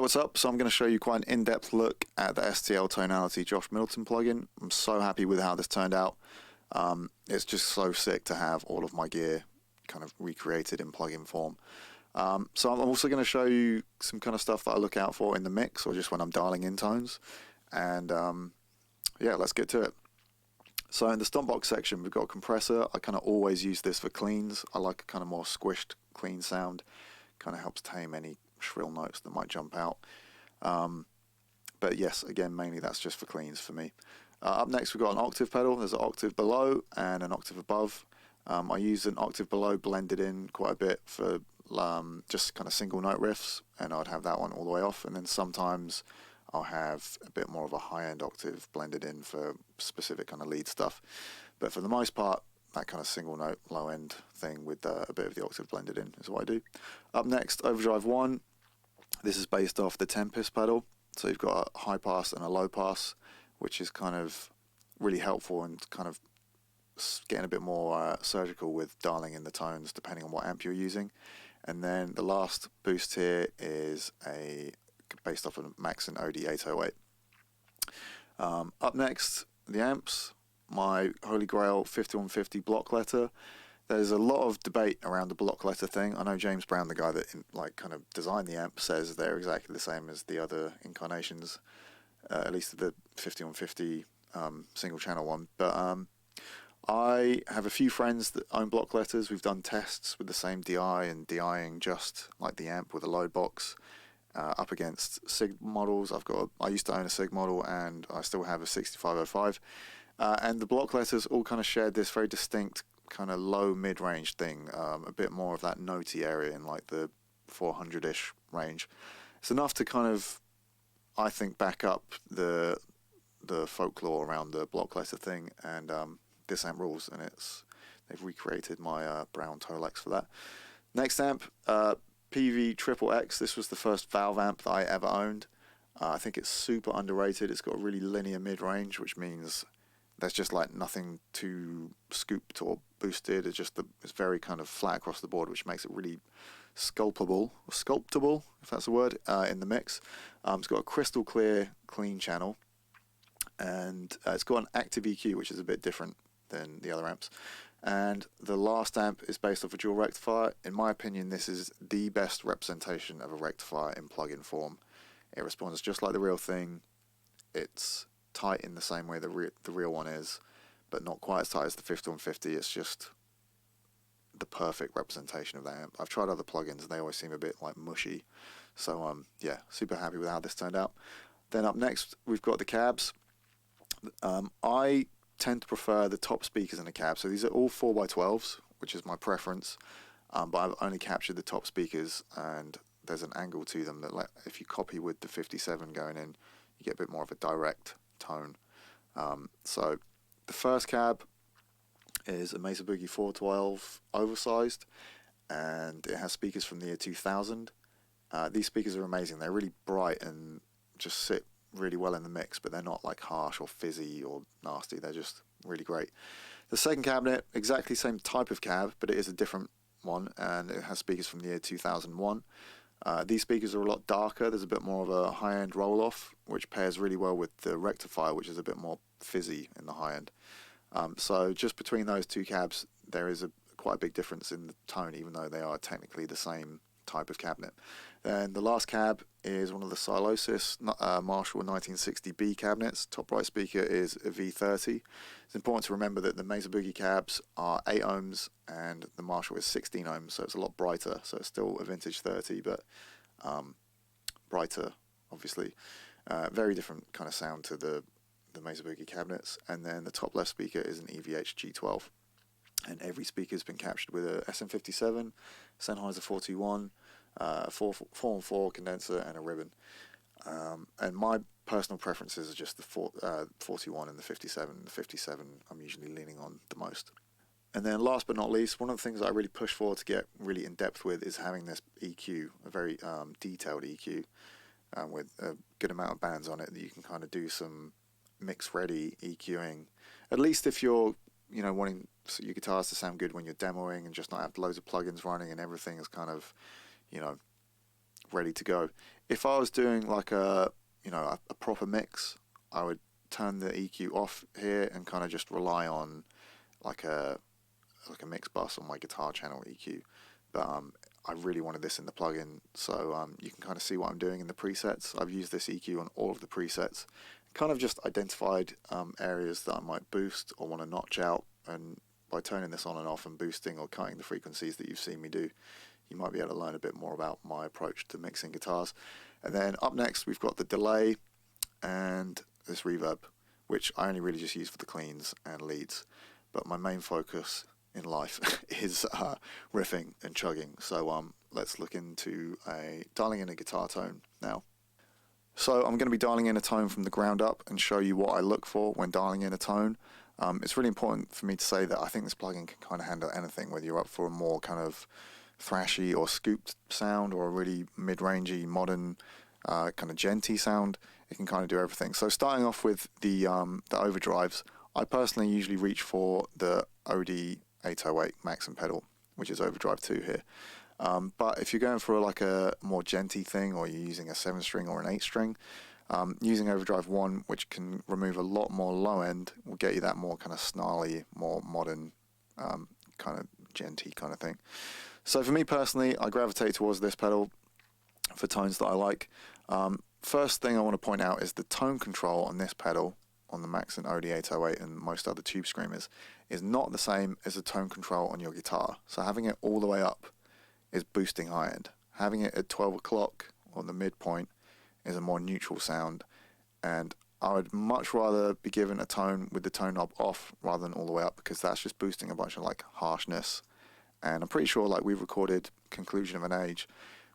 what's up? So I'm going to show you quite an in-depth look at the STL Tonality Josh Middleton plugin. I'm so happy with how this turned out. It's just so sick to have all of my gear kind of recreated in plugin form. So I'm also going to show you some kind of stuff that I look out for in the mix or just when I'm dialing in tones. And yeah, let's get to it. So in the stomp box section, we've got a compressor. I kind of always use this for cleans. I like a kind of more squished, clean sound. Kind of helps tame any shrill notes that might jump out. But yes, again, mainly that's just for cleans for me. Up next, we've got an octave pedal. There's an octave below and an octave above. I use an octave below blended in quite a bit for just kind of single note riffs, and I'd have that one all the way off. And then sometimes I'll have a bit more of a high-end octave blended in for specific kind of lead stuff. But for the most part, that kind of single note low-end thing with a bit of the octave blended in is what I do. Up next, Overdrive 1. This is based off the Tempest pedal. So you've got a high pass and a low pass, which is kind of really helpful and kind of getting a bit more surgical with dialing in the tones depending on what amp you're using. And then the last boost here is based off of Maxon OD808. Up next, the amps. My Holy Grail 5150 block letter. There's a lot of debate around the block letter thing. I know James Brown, the guy that kind of designed the amp, says they're exactly the same as the other incarnations, at least the 5150 single channel one. But I have a few friends that own block letters. We've done tests with the same DI and DIing just like the amp with a load box up against SIG models. I used to own a SIG model, and I still have a 6505. And the block letters all kind of shared this very distinct kind of low mid-range thing, a bit more of that notey area in like the 400-ish range. It's enough to kind of, I think, back up the folklore around the block letter thing, and this amp rules, and they've recreated my brown Tolex for that. Next amp, PV Triple X. This was the first valve amp that I ever owned. I think it's super underrated. It's got a really linear mid-range, which means there's just like nothing too scooped or boosted. It's very kind of flat across the board, which makes it really sculptable, if that's a word, in the mix. It's got a crystal clear, clean channel, and it's got an active EQ, which is a bit different than the other amps. And the last amp is based off a dual rectifier. In my opinion, this is the best representation of a rectifier in plug-in form. It responds just like the real thing. It's tight in the same way the real one is, but not quite as tight as the 5150. It's just the perfect representation of that amp. I've tried other plugins and they always seem a bit like mushy. So yeah, super happy with how this turned out. Then up next, we've got the cabs. I tend to prefer the top speakers in the cab. So these are all 4x12s, which is my preference. But I've only captured the top speakers, and there's an angle to them that, like, if you copy with the 57 going in, you get a bit more of a direct tone. So the first cab is a Mesa Boogie 412 oversized, and it has speakers from the year 2000. These speakers are amazing. They're really bright and just sit really well in the mix, but they're not like harsh or fizzy or nasty. They're just really great. The second cabinet, exactly same type of cab, but it is a different one, and it has speakers from the year 2001. These speakers are a lot darker. There's a bit more of a high-end roll-off, which pairs really well with the rectifier, which is a bit more fizzy in the high-end. So just between those two cabs, there is quite a big difference in the tone, even though they are technically the same type of cabinet. Then the last cab is one of the Silosis Marshall 1960B cabinets. Top right speaker is a V30. It's important to remember that the Mesa Boogie cabs are 8 ohms and the Marshall is 16 ohms, so it's a lot brighter. So it's still a vintage 30, but brighter, obviously. Very different kind of sound to the Mesa Boogie cabinets. And then the top left speaker is an EVH G12. And every speaker's been captured with a SM57, Sennheiser 421, 4-on-4 condenser, and a ribbon. And my personal preferences are just the 41 and the 57. The 57 I'm usually leaning on the most. And then last but not least, one of the things that I really push for to get really in depth with is having this EQ, a very detailed EQ, with a good amount of bands on it that you can kind of do some mix-ready EQing. At least if you're wanting your guitars to sound good when you're demoing and just not have loads of plugins running and everything is kind of, ready to go. If I was doing like a proper mix, I would turn the EQ off here and kind of just rely on like a mix bus on my guitar channel EQ. But I really wanted this in the plugin, so you can kind of see what I'm doing in the presets. I've used this EQ on all of the presets, kind of just identified areas that I might boost or want to notch out, and by turning this on and off and boosting or cutting the frequencies that you've seen me do, you might be able to learn a bit more about my approach to mixing guitars. And then up next we've got the delay and this reverb, which I only really just use for the cleans and leads, but my main focus in life is riffing and chugging. So let's look into dialing in a guitar tone now. So I'm going to be dialing in a tone from the ground up and show you what I look for when dialing in a tone. It's really important for me to say that I think this plugin can kind of handle anything, whether you're up for a more kind of thrashy or scooped sound or a really mid-rangey, modern, kind of djenty sound. It can kind of do everything. So starting off with the overdrives, I personally usually reach for the OD 808 Maxim pedal, which is overdrive 2 here. But if you're going for like a more djenty thing, or you're using a 7-string or an 8-string, using overdrive 1, which can remove a lot more low end, will get you that more kind of snarly, more modern, kind of djenty kind of thing. So for me personally, I gravitate towards this pedal for tones that I like. First thing I want to point out is the tone control on this pedal, on the Maxim OD 808 and most other tube screamers, is not the same as the tone control on your guitar. So having it all the way up is boosting high end. Having it at 12 o'clock on the midpoint is a more neutral sound, and I would much rather be given a tone with the tone knob off rather than all the way up, because that's just boosting a bunch of like harshness. And I'm pretty sure like we've recorded Conclusion of an Age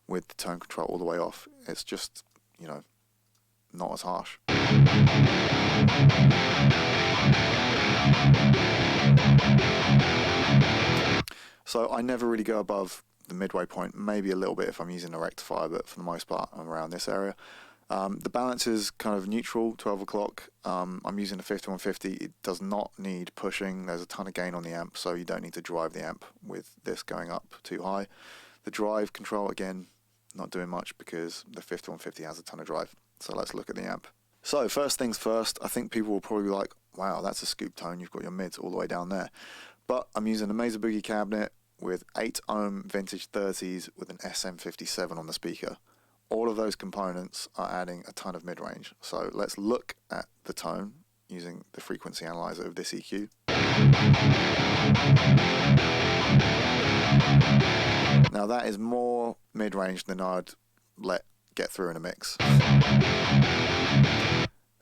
with the tone control all the way off. It's just, not as harsh. So I never really go above the midway point, maybe a little bit if I'm using a rectifier, but for the most part I'm around this area. The balance is kind of neutral, 12 o'clock. I'm using a 5150. It does not need pushing. There's a ton of gain on the amp, so you don't need to drive the amp with this going up too high. The drive control, again, not doing much because the 5150 has a ton of drive. So let's look at the amp. So first things first, I think people will probably be like, wow, that's a scoop tone. You've got your mids all the way down there. But I'm using a Mesa Boogie cabinet with 8 ohm vintage 30s with an SM57 on the speaker. All of those components are adding a ton of mid-range. So let's look at the tone using the frequency analyzer of this EQ. Now that is more mid-range than I'd let get through in a mix.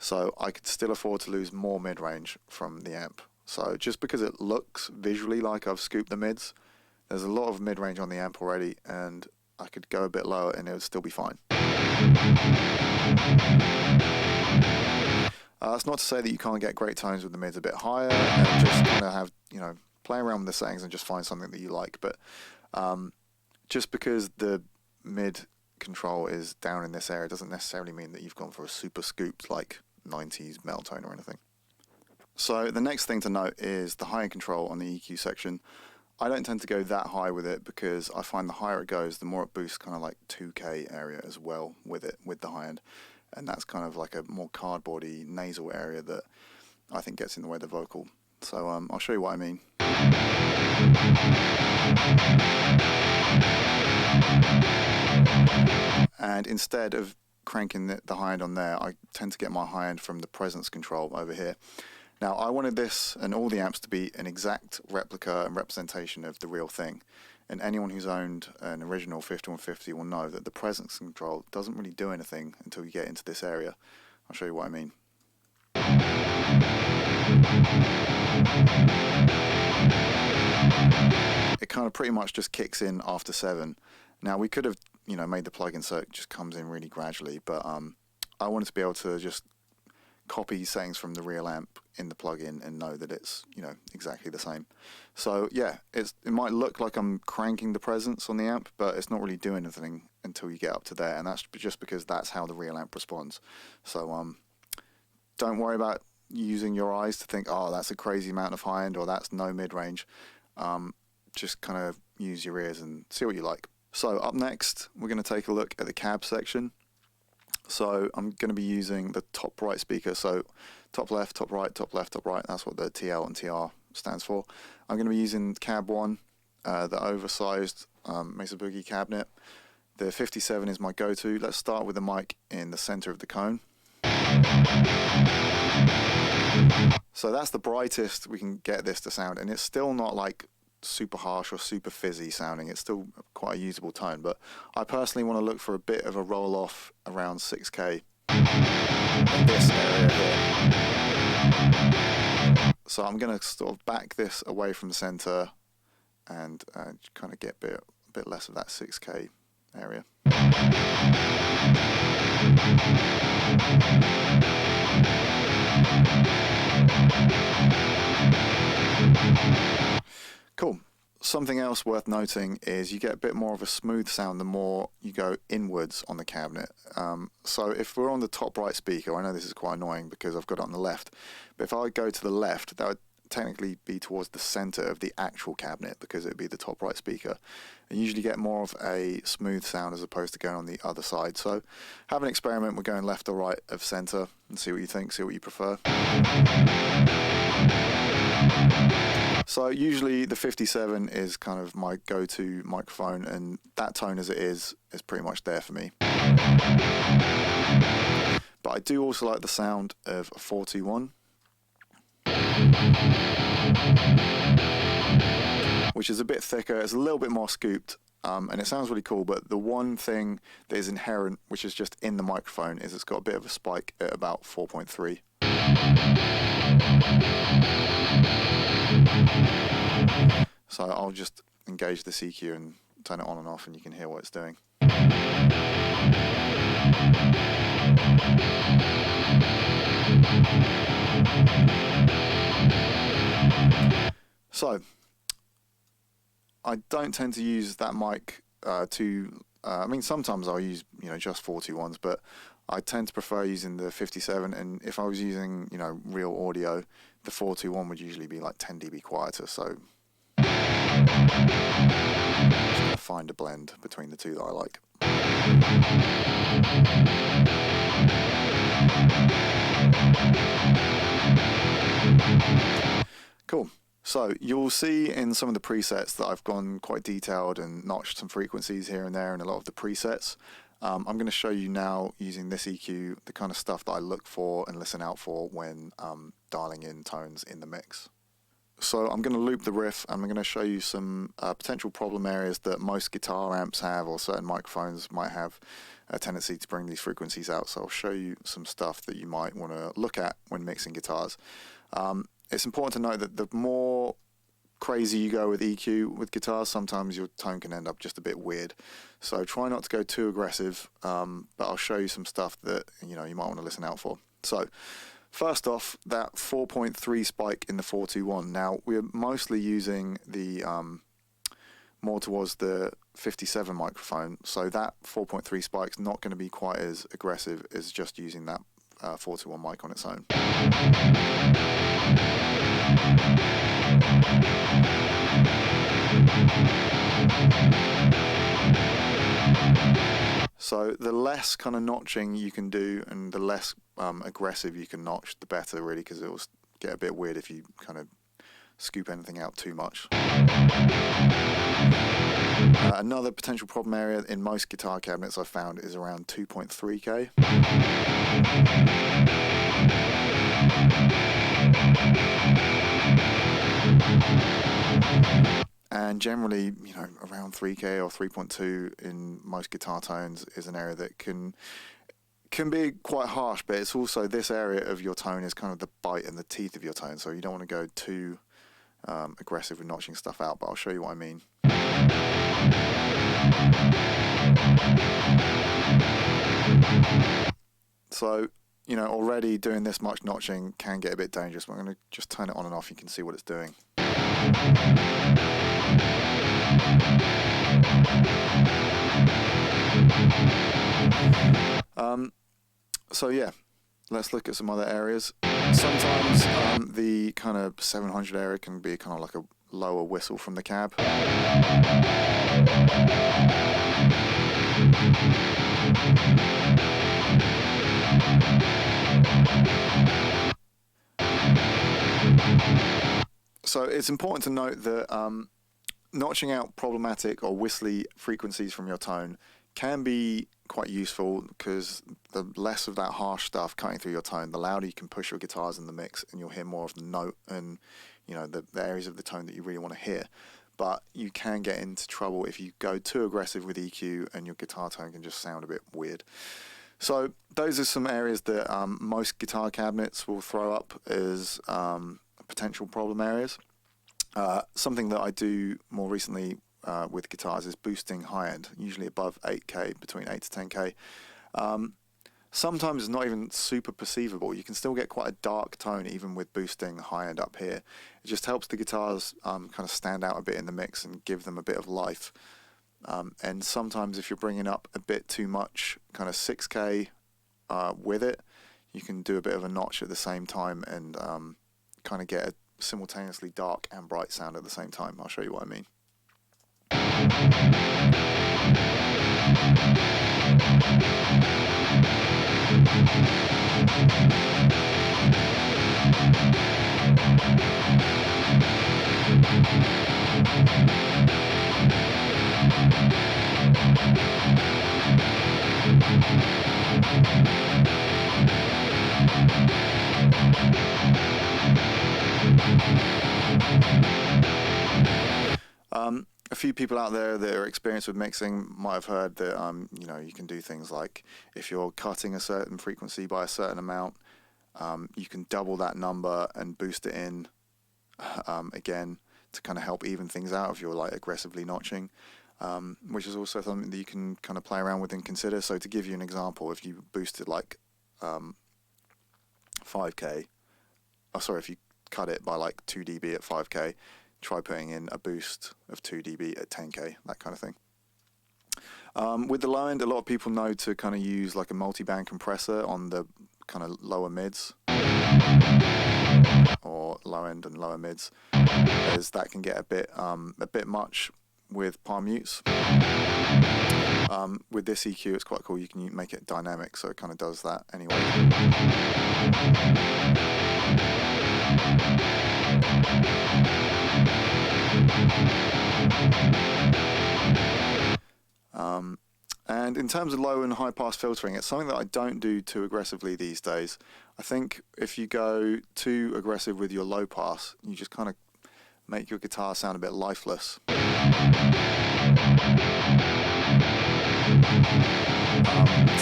So I could still afford to lose more mid-range from the amp. So just because it looks visually like I've scooped the mids, there's a lot of mid-range on the amp already, and I could go a bit lower and it would still be fine. That's not to say that you can't get great tones with the mids a bit higher and just kind of have, play around with the settings and just find something that you like. But just because the mid control is down in this area doesn't necessarily mean that you've gone for a super scooped like 90s metal tone or anything. So the next thing to note is the high end control on the EQ section. I don't tend to go that high with it because I find the higher it goes, the more it boosts kind of like 2K area as well with it, with the high end. And that's kind of like a more cardboardy nasal area that I think gets in the way of the vocal. So I'll show you what I mean. And instead of cranking the high end on there, I tend to get my high end from the presence control over here. Now, I wanted this and all the amps to be an exact replica and representation of the real thing. And anyone who's owned an original 5150 will know that the presence control doesn't really do anything until you get into this area. I'll show you what I mean. It kind of pretty much just kicks in after 7. Now, we could have, made the plugin so it just comes in really gradually, but I wanted to be able to just copy settings from the real amp in the plugin and know that it's exactly the same. So yeah, it might look like I'm cranking the presence on the amp, but it's not really doing anything until you get up to there, and that's just because that's how the real amp responds. So don't worry about using your eyes to think, oh, that's a crazy amount of high end or that's no mid range. Just kind of use your ears and see what you like. So up next, we're going to take a look at the cab section. So I'm going to be using the top right speaker. So top left, top right, top left, top right. That's what the TL and TR stands for. I'm going to be using cab 1, the oversized Mesa Boogie cabinet. The 57 is my go-to. Let's start with the mic in the center of the cone. So that's the brightest we can get this to sound, and it's still not like super harsh or super fizzy sounding. It's still quite a usable tone, but I personally want to look for a bit of a roll off around 6K in this area here. So I'm going to sort of back this away from the center and kind of get a bit less of that 6K area. Cool. Something else worth noting is you get a bit more of a smooth sound the more you go inwards on the cabinet. So if we're on the top right speaker, I know this is quite annoying because I've got it on the left, but if I go to the left, that would technically be towards the center of the actual cabinet because it would be the top right speaker. And you usually get more of a smooth sound as opposed to going on the other side. So have an experiment with going left or right of center and see what you think, see what you prefer. So usually the 57 is kind of my go-to microphone, and that tone as it is pretty much there for me. But I do also like the sound of a 421, which is a bit thicker, it's a little bit more scooped, and it sounds really cool, but the one thing that is inherent, which is just in the microphone, is it's got a bit of a spike at about 4.3. So I'll just engage the CQ and turn it on and off, and you can hear what it's doing. So I don't tend to use that mic I mean, sometimes I'll use, just 421s, but I tend to prefer using the 57, and if I was using, real audio, the 421 would usually be like 10 dB quieter, so I'm just going to find a blend between the two that I like. Cool. So you'll see in some of the presets that I've gone quite detailed and notched some frequencies here and there in a lot of the presets. I'm going to show you now using this EQ the kind of stuff that I look for and listen out for when dialing in tones in the mix. So I'm going to loop the riff, and I'm going to show you some potential problem areas that most guitar amps have, or certain microphones might have a tendency to bring these frequencies out. So I'll show you some stuff that you might want to look at when mixing guitars. It's important to note that the more crazy you go with EQ with guitars, sometimes your tone can end up just a bit weird. So try not to go too aggressive, but I'll show you some stuff that you might want to listen out for. So first off, that 4.3 spike in the 421. Now we're mostly using the more towards the 57 microphone, so that 4.3 spike's not going to be quite as aggressive as just using that 421 mic on its own. So the less kind of notching you can do and the less aggressive you can notch, the better, really, because it will get a bit weird if you kind of scoop anything out too much. Another potential problem area in most guitar cabinets I've found is around 2.3K. And generally, around 3K or 3.2 in most guitar tones is an area that can be quite harsh, but it's also this area of your tone is kind of the bite and the teeth of your tone, so you don't want to go too aggressive with notching stuff out, but I'll show you what I mean. So, already doing this much notching can get a bit dangerous, but I'm going to just turn it on and off. You can see what it's doing. So yeah, let's look at some other areas. Sometimes the kind of 700 area can be kind of like a lower whistle from the cab. So it's important to note that notching out problematic or whistly frequencies from your tone can be quite useful, because the less of that harsh stuff cutting through your tone, the louder you can push your guitars in the mix, and you'll hear more of the note and, you know, the areas of the tone that you really want to hear. But you can get into trouble if you go too aggressive with EQ, and your guitar tone can just sound a bit weird. So those are some areas that most guitar cabinets will throw up as potential problem areas. Something that I do more recently with guitars is boosting high end, usually above 8K, between 8 to 10K. Sometimes it's not even super perceivable. You can still get quite a dark tone even with boosting high end up here. It just helps the guitars kind of stand out a bit in the mix and give them a bit of life. And sometimes if you're bringing up a bit too much kind of 6K with it, you can do a bit of a notch at the same time and kind of get a simultaneously dark and bright sound at the same time. I'll show you what I mean. A few people out there that are experienced with mixing might have heard that you know, you can do things like, if you're cutting a certain frequency by a certain amount, you can double that number and boost it in again to kind of help even things out if you're like aggressively notching, which is also something that you can kind of play around with and consider. So to give you an example, if you boosted like 5K, oh sorry, if you cut it by like 2 dB at 5K, try putting in a boost of 2 dB at 10K, that kind of thing. With the low end, a lot of people know to kind of use like a multi-band compressor on the kind of lower mids, or low end and lower mids, as that can get a bit much with palm mutes. With this EQ, it's quite cool. You can make it dynamic, so it kind of does that anyway. And in terms of low and high pass filtering, it's something that I don't do too aggressively these days. I think if you go too aggressive with your low pass, you just kind of make your guitar sound a bit lifeless.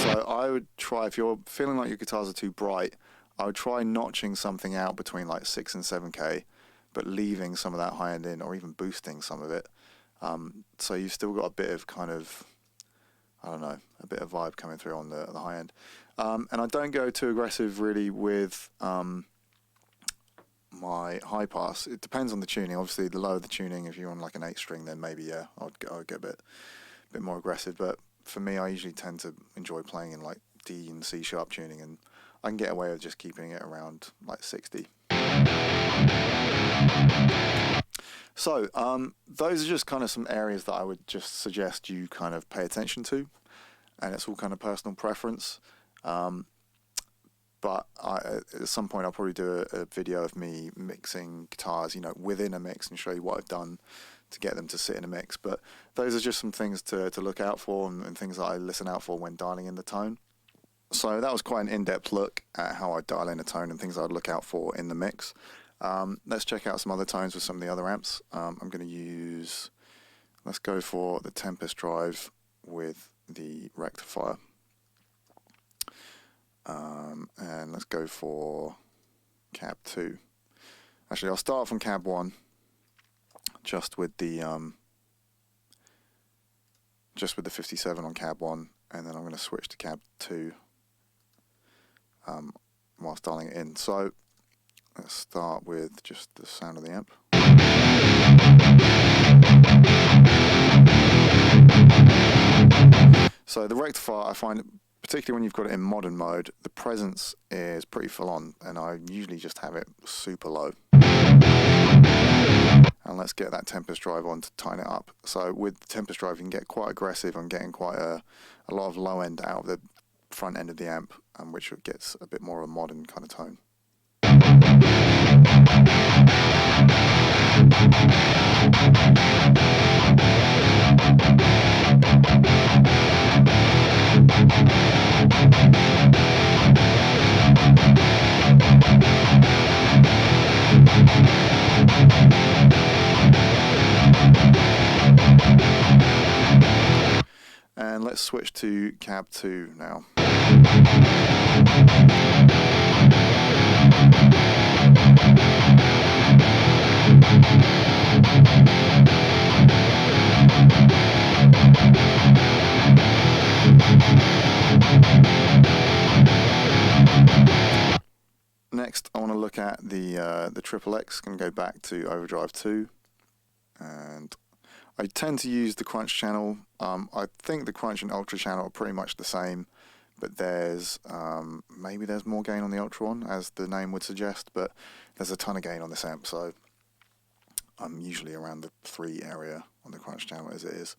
So I would try, if you're feeling like your guitars are too bright, I would try notching something out between like 6 and 7K, but leaving some of that high end in, or even boosting some of it. So you've still got a bit of kind of, I don't know, a bit of vibe coming through on the high end. And I don't go too aggressive really with my high pass. It depends on the tuning. Obviously, the lower the tuning, if you're on like an 8 string, then maybe I would get a bit more aggressive. But for me, I usually tend to enjoy playing in like D and C sharp tuning, and I can get away with just keeping it around like 60. So those are just kind of some areas that I would just suggest you kind of pay attention to, and it's all kind of personal preference. But at some point I'll probably do a video of me mixing guitars, you know, within a mix, and show you what I've done to get them to sit in a mix. But those are just some things to look out for, and things that I listen out for when dialing in the tone. So that was quite an in-depth look at how I dial in a tone and things I'd look out for in the mix. Let's check out some other tones with some of the other amps. I'm going to use, let's go for the Tempest drive with the rectifier. And let's go for cab 2. Actually, I'll start from cab 1, just with the 57 on cab 1, and then I'm going to switch to cab 2 whilst dialing it in. So let's start with just the sound of the amp. So the rectifier, I find, particularly when you've got it in modern mode, the presence is pretty full on, and I usually just have it super low. And let's get that Tempest drive on to tighten it up. So with the Tempest drive, you can get quite aggressive on getting quite a lot of low end out of the front end of the amp, which gets a bit more of a modern kind of tone. And let's switch to cab 2 now. Next, I want to look at the Triple X. Going to go back to Overdrive 2, and I tend to use the Crunch channel. I think the Crunch and Ultra channel are pretty much the same, but there's maybe there's more gain on the Ultra one, as the name would suggest, but there's a ton of gain on this amp, so I'm usually around the 3 area on the Crunch channel as it is.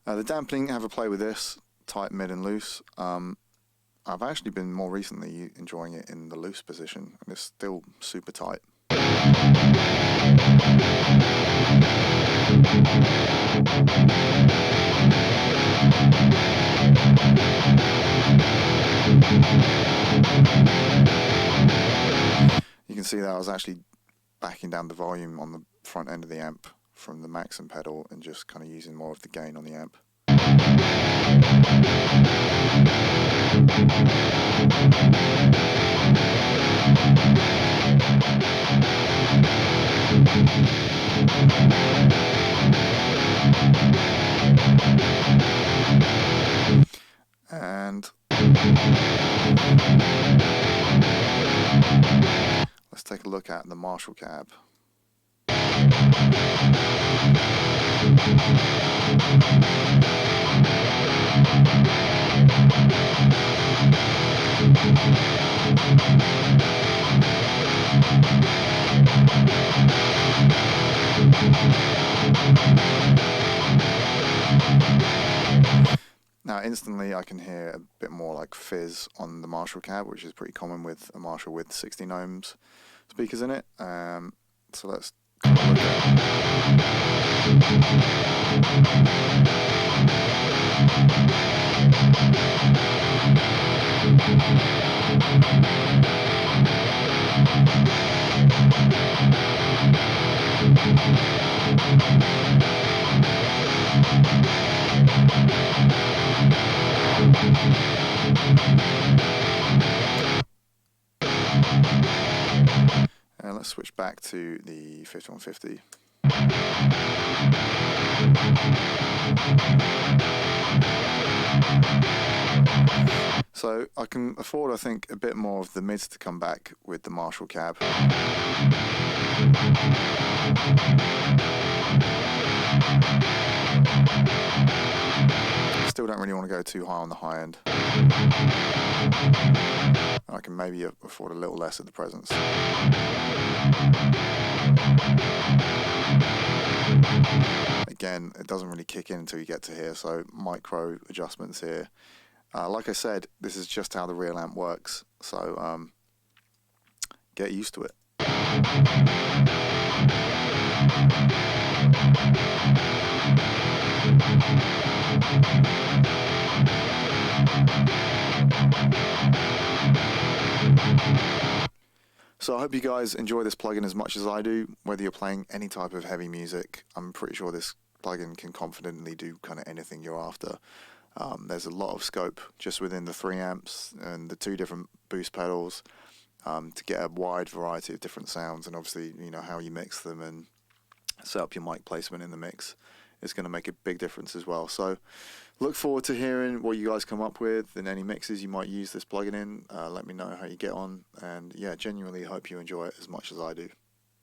The dampening, have a play with this, tight, mid and loose. I've actually been more recently enjoying it in the loose position, and it's still super tight. You can see that I was actually backing down the volume on the front end of the amp from the Maxim pedal and just kind of using more of the gain on the amp. And let's take a look at the Marshall cab. Now instantly I can hear a bit more like fizz on the Marshall cab, which is pretty common with a Marshall with 16 ohms speakers in it. So let's look and let's switch back to the 5150. So I can afford, I think, a bit more of the mids to come back with the Marshall cab. Still don't really want to go too high on the high end. I can maybe afford a little less at the presence. Again, it doesn't really kick in until you get to here, so micro adjustments here. Like I said, this is just how the real amp works, so get used to it. So I hope you guys enjoy this plugin as much as I do, whether you're playing any type of heavy music. I'm pretty sure this plugin can confidently do kind of anything you're after. There's a lot of scope just within the 3 amps and the 2 different boost pedals to get a wide variety of different sounds, and obviously, you know, how you mix them and set up your mic placement in the mix is going to make a big difference as well. So look forward to hearing what you guys come up with and any mixes you might use this plugin in. Let me know how you get on, and yeah, genuinely hope you enjoy it as much as I do.